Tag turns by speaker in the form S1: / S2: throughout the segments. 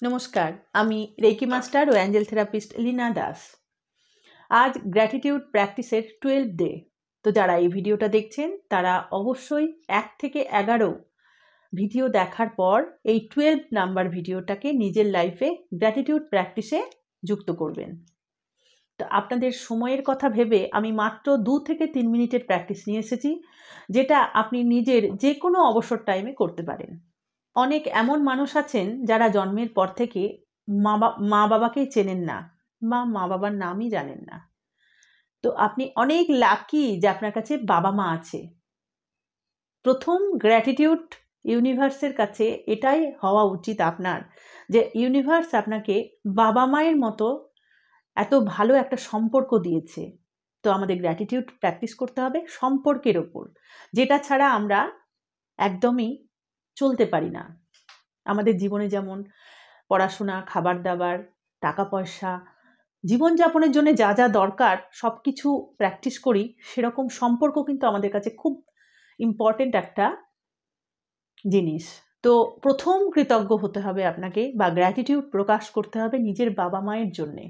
S1: নমস্কার, আমি reiki master ও Angel therapist Leena Das. আজ গ্র্যাটিটিউড প্র্যাকটিসের 12th ডে। তো যারা এই ভিডিওটা দেখছেন তারা অবশ্যই 1 থেকে 11 ভিডিও দেখার পর এই 12 নাম্বার ভিডিওটাকে নিজের লাইফে গ্র্যাটিটিউড প্র্যাকটিসে যুক্ত করবেন। তো আপনাদের সময়ের কথা ভেবে আমি মাত্র 2 থেকে 3 মিনিটের প্র্যাকটিস নিয়ে এসেছি, যেটা আপনি নিজের যে কোনো অবসর টাইমে করতে পারেন। অনেক এমন মানুষ আছেন যারা জন্মের পর থেকে মা বাবাকেই চেনেন না বা মা বাবার নামই জানেন না। তো আপনি অনেক লাকি যে আপনার কাছে বাবা মা আছে। প্রথম গ্র্যাটিটিউড ইউনিভার্সের কাছে এটাই হওয়া উচিত আপনার, যে ইউনিভার্স আপনাকে বাবা মায়ের মতো এত ভালো একটা সম্পর্ক দিয়েছে। তো আমাদের গ্র্যাটিটিউড প্র্যাকটিস করতে হবে সম্পর্কের ওপর, যেটা ছাড়া আমরা একদমই চলতে পারি না। আমাদের জীবনে যেমন পড়াশোনা, খাবার দাবার, টাকা পয়সা, জীবনযাপনের জন্য যা যা দরকার সব কিছু প্র্যাকটিস করি, সেরকম সম্পর্ক কিন্তু আমাদের কাছে খুব ইম্পর্টেন্ট একটা জিনিস। তো প্রথম কৃতজ্ঞ হতে হবে আপনাকে, বা গ্র্যাটিটিউড প্রকাশ করতে হবে নিজের বাবা মায়ের জন্যে।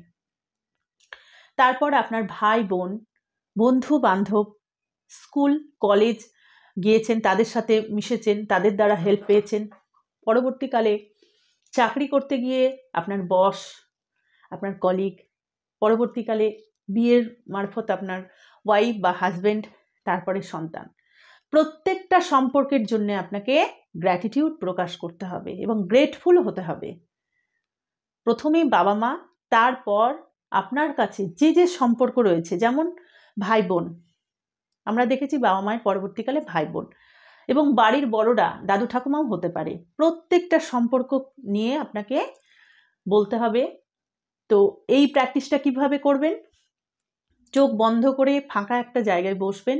S1: তারপর আপনার ভাই বোন, বন্ধু বান্ধব, স্কুল কলেজ গিয়েছেন, তাদের সাথে মিশেছেন, তাদের দ্বারা হেল্প পেয়েছেন। পরবর্তীকালে চাকরি করতে গিয়ে আপনার বস, আপনার কলিগ, পরবর্তীকালে বিয়ের মারফত আপনার ওয়াইফ বা হাজব্যান্ড, তারপরে সন্তান। প্রত্যেকটা সম্পর্কের জন্য আপনাকে গ্র্যাটিটিউড প্রকাশ করতে হবে এবং গ্রেটফুল হতে হবে। প্রথমেই বাবা মা, তারপর আপনার কাছে যে যে সম্পর্ক রয়েছে, যেমন ভাই বোন। আমরা দেখেছি বাবা মায়ের পরবর্তীকালে ভাই বোন, এবং বাড়ির বড়রা দাদু ঠাকুমাও হতে পারে। প্রত্যেকটা সম্পর্ক নিয়ে আপনাকে বলতে হবে। তো এই প্র্যাকটিসটা কিভাবে করবেন? চোখ বন্ধ করে ফাঁকা একটা জায়গায় বসবেন।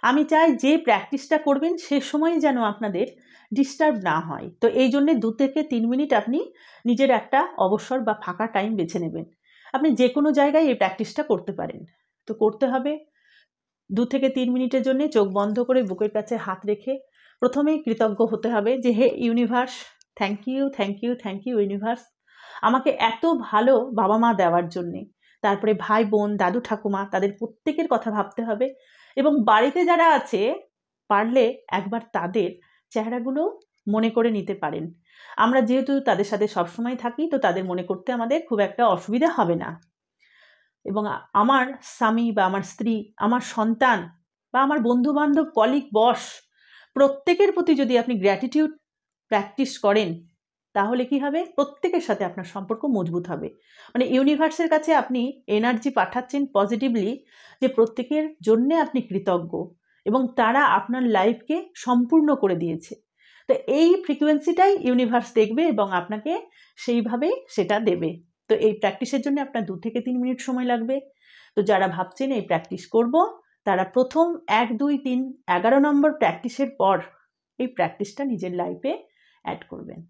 S1: আমি চাই যে প্র্যাকটিসটা করবেন সে সময় যেন আপনাদের ডিস্টার্ব না হয়। তো এই জন্যে 2 থেকে 3 মিনিট আপনি নিজের একটা অবসর বা ফাঁকা টাইম বেছে নেবেন। আপনি যে কোনো জায়গায় এই প্র্যাকটিসটা করতে পারেন। তো করতে হবে 2 থেকে 3 মিনিটের জন্য চোখ বন্ধ করে বুকের কাছে হাত রেখে প্রথমেই কৃতজ্ঞ হতে হবে যে, হে universe, thank you, thank you, thank you universe, আমাকে এত ভালো বাবা মা দেওয়ার জন্যে। তারপরে ভাই বোন, দাদু ঠাকুমা, তাদের প্রত্যেকের কথা ভাবতে হবে, এবং বাড়িতে যারা আছে পারলে একবার তাদের চেহারাগুলো মনে করে নিতে পারেন। আমরা যেহেতু তাদের সাথে সবসময় থাকি, তো তাদের মনে করতে আমাদের খুব একটা অসুবিধা হবে না। এবং আমার স্বামী বা আমার স্ত্রী, আমার সন্তান বা আমার বন্ধু বান্ধব, কলিগ, বস, প্রত্যেকের প্রতি যদি আপনি গ্র্যাটিটিউড প্র্যাকটিস করেন, তাহলে কি হবে? প্রত্যেকের সাথে আপনার সম্পর্ক মজবুত হবে। মানে ইউনিভার্সের কাছে আপনি এনার্জি পাঠাচ্ছেন পজিটিভলি, যে প্রত্যেকের জন্যে আপনি কৃতজ্ঞ এবং তারা আপনার লাইফকে সম্পূর্ণ করে দিয়েছে। তো এই ফ্রিকোয়েন্সিটাই ইউনিভার্স দেখবে এবং আপনাকে সেইভাবে সেটা দেবে। তো এই প্র্যাকটিসের জন্য আপনার 2 থেকে 3 মিনিট সময় লাগবে। তো যারা ভাবছেন এই প্র্যাকটিস করব, তারা প্রথম 1, 2, 3, 11 নম্বর প্র্যাকটিসের পর এই প্র্যাকটিসটা নিজের লাইফে অ্যাড করবেন।